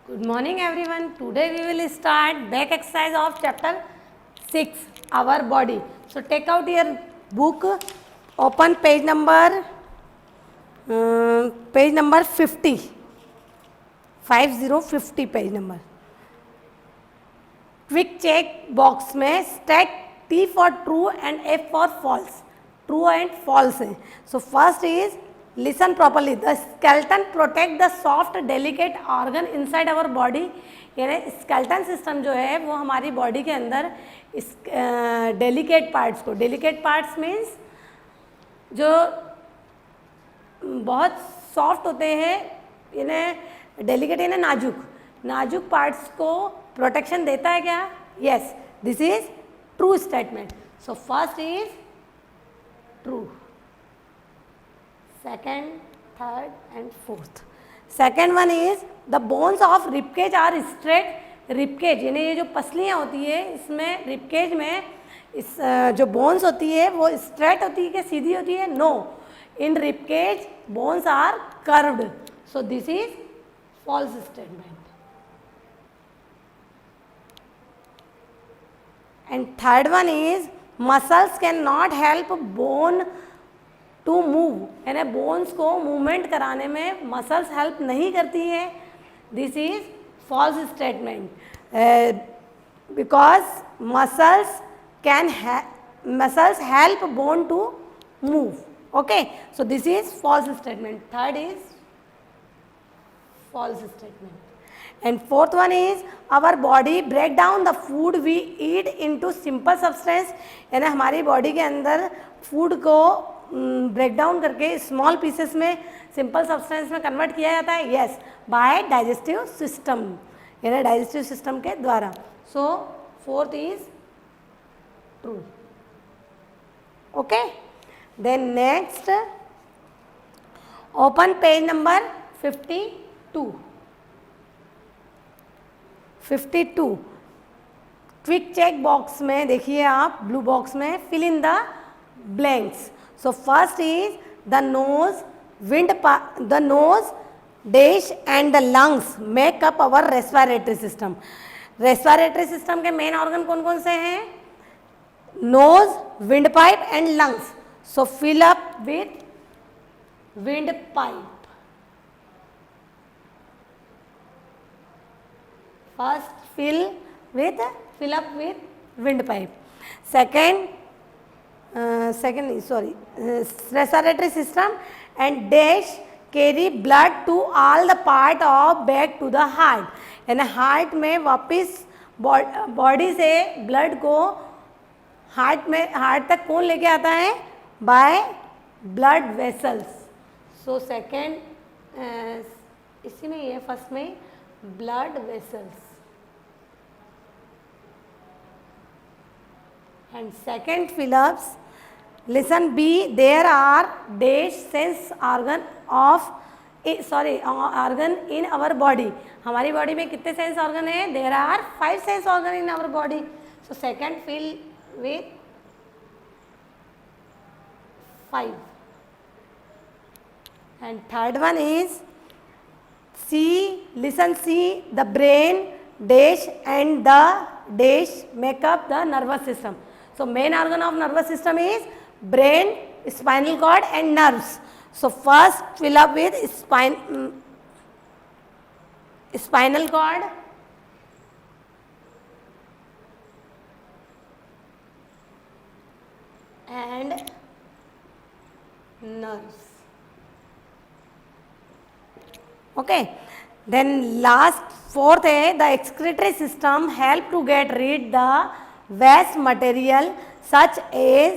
Good morning everyone. Today we will start back exercise of chapter 6, our body. So take out your book, open page number 50, 50 page number. Quick check box में stack T for true and F for false, true and false है. So first is listen properly. The skeleton protect the soft delicate organ inside our body. यानी skeleton system जो है वो हमारी body के अंदर इस डेलिकेट पार्ट्स को, डेलिकेट पार्ट्स मीन्स जो बहुत सॉफ्ट होते हैं, यानी डेलिकेट यानी नाजुक, नाजुक पार्ट्स को प्रोटेक्शन देता है क्या? Yes, this is true statement. So first is true, second, third and fourth. Second one is the bones of ribcage are straight. ribcage यानी ये जो पसलियाँ होती है इसमें ribcage में इस जो bones होती है वो straight होती है कि सीधी होती है? No, in ribcage bones are curved. So this is false statement. And third one is muscles cannot help bone to move. यानी बोन्स को मूवमेंट कराने में मसल्स हेल्प नहीं करती है. This is false statement because muscles help bone to move. Okay, so this is false statement. Third is false statement. And fourth one is our body break down the food we eat into simple substance. यानी हमारी body के अंदर food को break down करके small pieces में, simple substance में convert किया जाता है. यस, बाय डाइजेस्टिव सिस्टम, यानी डाइजेस्टिव सिस्टम के द्वारा. So fourth is true. Okay, then next open page number 52. 52 quick check box में देखिए आप, ब्लू बॉक्स में fill in the blanks. So first is the nose, the nose, dash and the lungs make up our respiratory system. Respiratory system के main organ कौन कौन से हैं? Nose, windpipe and lungs. So fill up with windpipe. First fill up with windpipe. Respiratory system and dash carry blood to all the part of back to the heart. यानी heart में वापस body से blood को heart तक कौन लेके आता है? By blood vessels. So second इसी में ये फर्स्ट में blood vessels. And second Phillips, listen B, there are dash sense organ in our body. हमारी बॉडी में कितने सेंस ऑर्गन है? There are 5 sense organ in our body. So second fill with 5. And third one is C, listen C, the brain dash and the dash make up the nervous system. So main organ of nervous system is brain, spinal cord and nerves. So first fill up with spinal cord, and nerves. Okay, then last fourth है the excretory system help to get rid the waste material such as.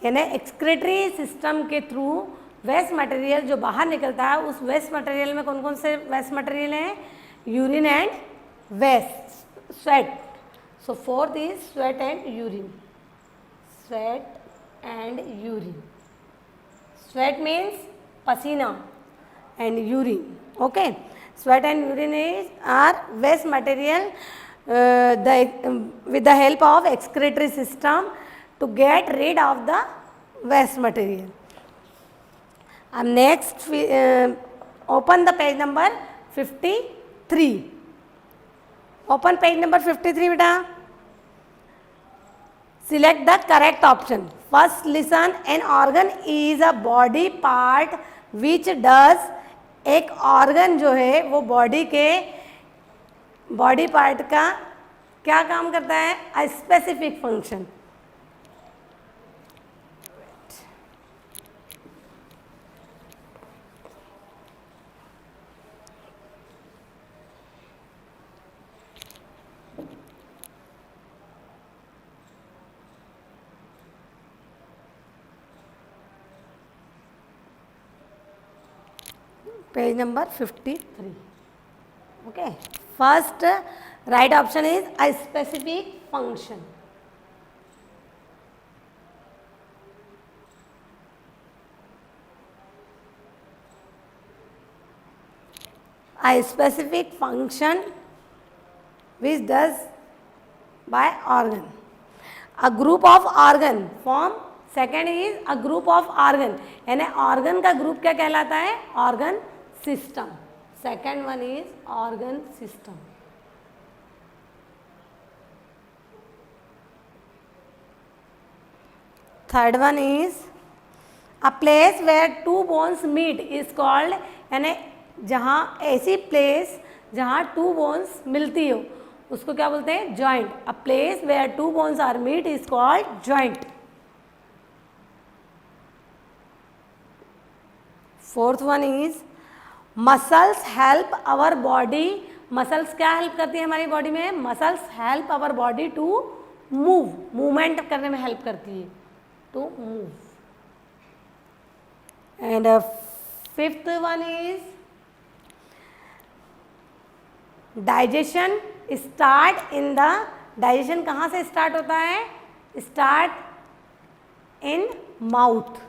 यानी excretory system के through waste material जो बाहर निकलता है, उस waste material में कौन कौन से वेस्ट मटेरियल हैं? Urine and waste, sweat. So fourth is sweat and urine. Sweat and urine. Sweat means पसीना and urine. Okay, sweat and urine is are waste material with the help of excretory system to get rid of the waste material. Next open the page number 53. Open page number 53 बेटा. Select the correct option. First listen, an organ is a body part which does. एक organ जो है वो body के body part का क्या काम करता है? A specific function. Page number 53. Okay. First right option is a specific function. A specific function which does by organ. A group of organ form. Second is a group of organ, यानी organ का group क्या कहलाता है? Organ system. Second one is organ system. Third one is a place where two bones meet is called, यानी जहाँ ऐसी place जहाँ to bones मिलती हो उसको क्या बोलते हैं? Joint. A place where two bones are meet is called joint. Fourth one is muscles help our body. Muscles क्या हेल्प करती है हमारी बॉडी में? Muscles help our body to move. Movement करने में हेल्प करती है, to move. And fifth one is digestion start in the. Digestion कहाँ से स्टार्ट होता है? Start in mouth.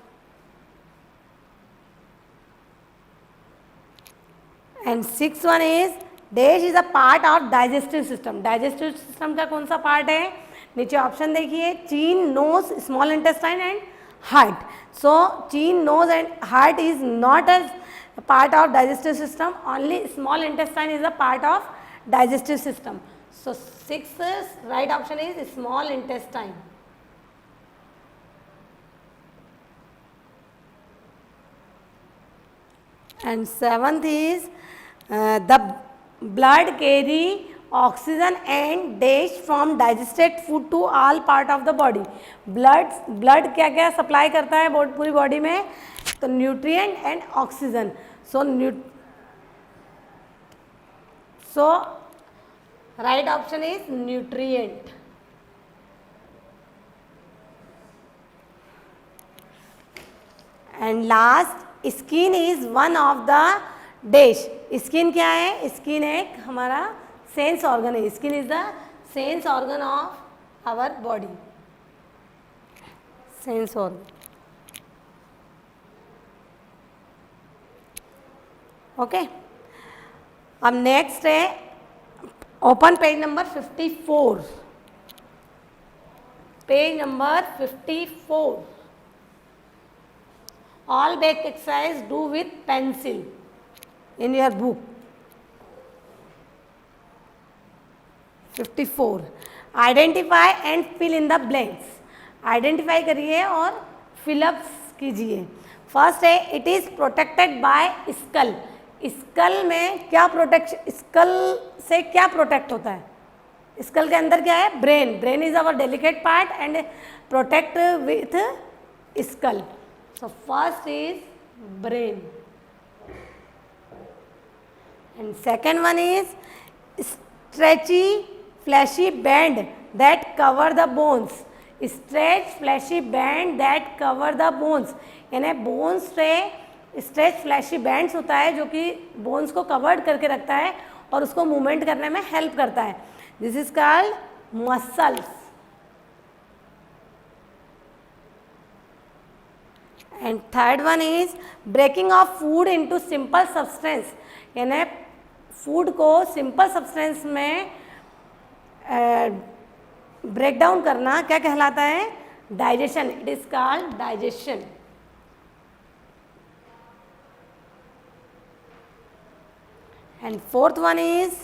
And six one is dash is a part of digestive system. Digestive system का कौन सा पार्ट है? नीचे ऑप्शन देखिए, chin, nose, small intestine and heart. So chin, nose and heart is not a part of digestive system. Only small intestine is a part of digestive system. So six right option is small intestine. And seventh is the blood carry oxygen and dash from digested food to all part of the body. blood क्या क्या supply करता है पूरी body में? तो nutrient and oxygen. So right option is nutrient. And last, skin is one of the dash. Skin क्या है? Skin एक हमारा सेंस ऑर्गन है. Skin is the sense organ of our body. Sense organ. Okay. अब next है open page number 54. Page number 54. All back exercise do with pencil in your book. 54. Identify and fill in the blanks. Identify करिए और fill up कीजिए. First है it is protected by skull. Skull में क्या protection, school से क्या protect होता है? स्कल के अंदर क्या है? Brain. Brain is our delicate part and protect with skull. So first is brain and second one is stretchy fleshy band that cover the bones. Stretch fleshy band that cover the bones, यानी bones से stretch fleshy bands होता है जो कि bones को covered करके रखता है और उसको मूवमेंट करने में हेल्प करता है. This is called muscles. And third one is breaking of food into simple substance, यानी फूड को सिंपल सब्सटेंस में ब्रेक डाउन करना क्या कहलाता है? Digestion. It is called digestion. And fourth one is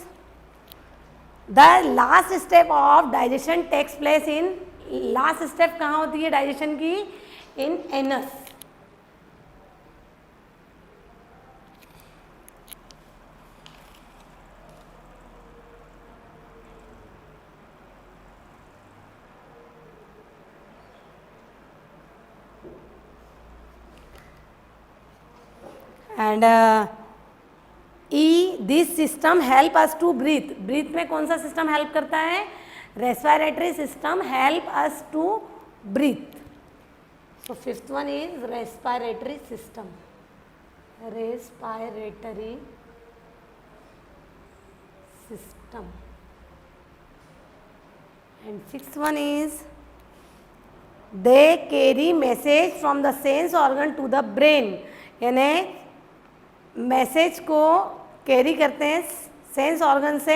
the last step of digestion takes place in, last step कहाँ होती है डाइजेशन की? In anus. And E, this system help us to breathe. Breathe में कौन सा system help करता है? Respiratory system help us to breathe. So fifth one is respiratory system. Respiratory system. And sixth one is they carry message from the sense organ to the brain. यानी message को carry करते हैं sense organ से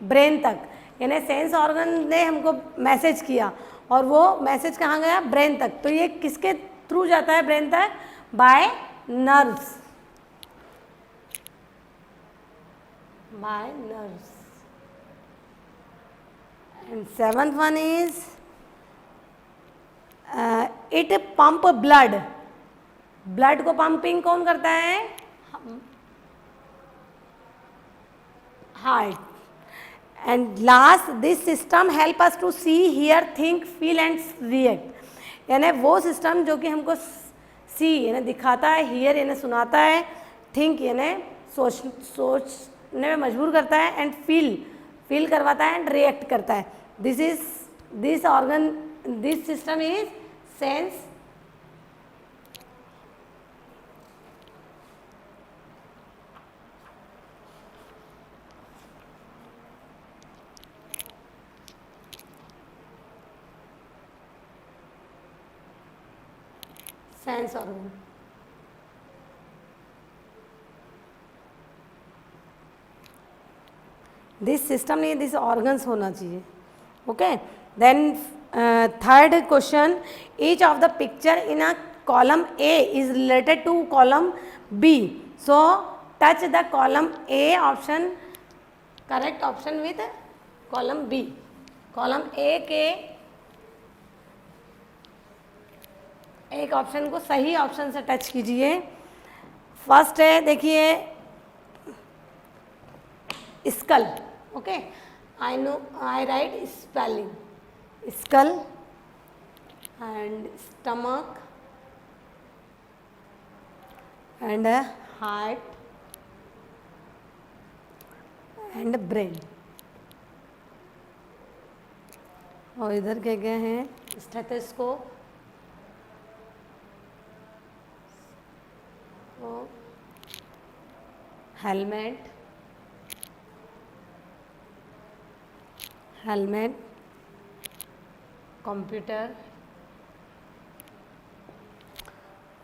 brain तक. यानी sense organ ने हमको message किया और वो मैसेज कहाँ गया? ब्रेन तक. तो ये किसके थ्रू जाता है ब्रेन तक? By nerves. By nerves. And seventh one is it pump blood. Blood को पंपिंग कौन करता है? Heart. And last, this system help us to see, hear, think, feel and react. यानी वो सिस्टम जो कि हमको सी यानी दिखाता है, हियर यानी सुनाता है, थिंक यानी सोचने में मजबूर करता है, एंड फील करवाता है, एंड रिएक्ट करता है. This organ, this system is sense sense organ. This system नहीं, दिस ऑर्गन्स होना चाहिए. Okay. Then third question, each of the picture in a column A is related to column B. So touch the column A option, correct option with column B. Column A के एक option को सही option से touch कीजिए. First है देखिए skull. Okay, I write spelling. Skull and stomach and heart and brain. और इधर क्या क्या है? Stethoscope, helmet, computer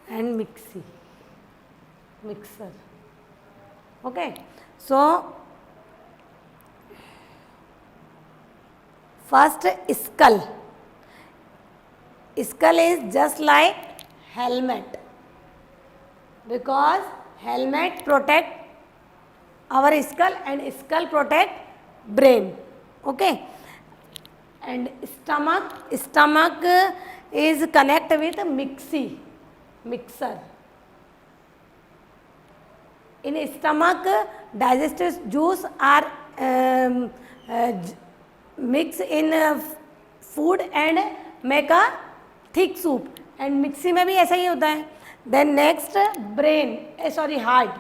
and mixer. Okay. So first skull. Skull is just like helmet because helmet protect our skull and skull protect brain. Okay. And stomach is connect with mixer. In stomach digestive juice are mix in food and make a thick soup. And mixie में भी ऐसा ही होता है. Then next brain, sorry heart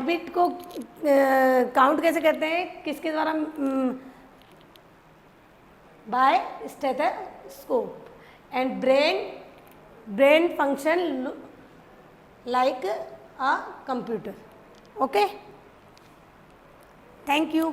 beat को count कैसे करते हैं? किसके द्वारा? By stethoscope. And brain function like a computer. Okay, thank you.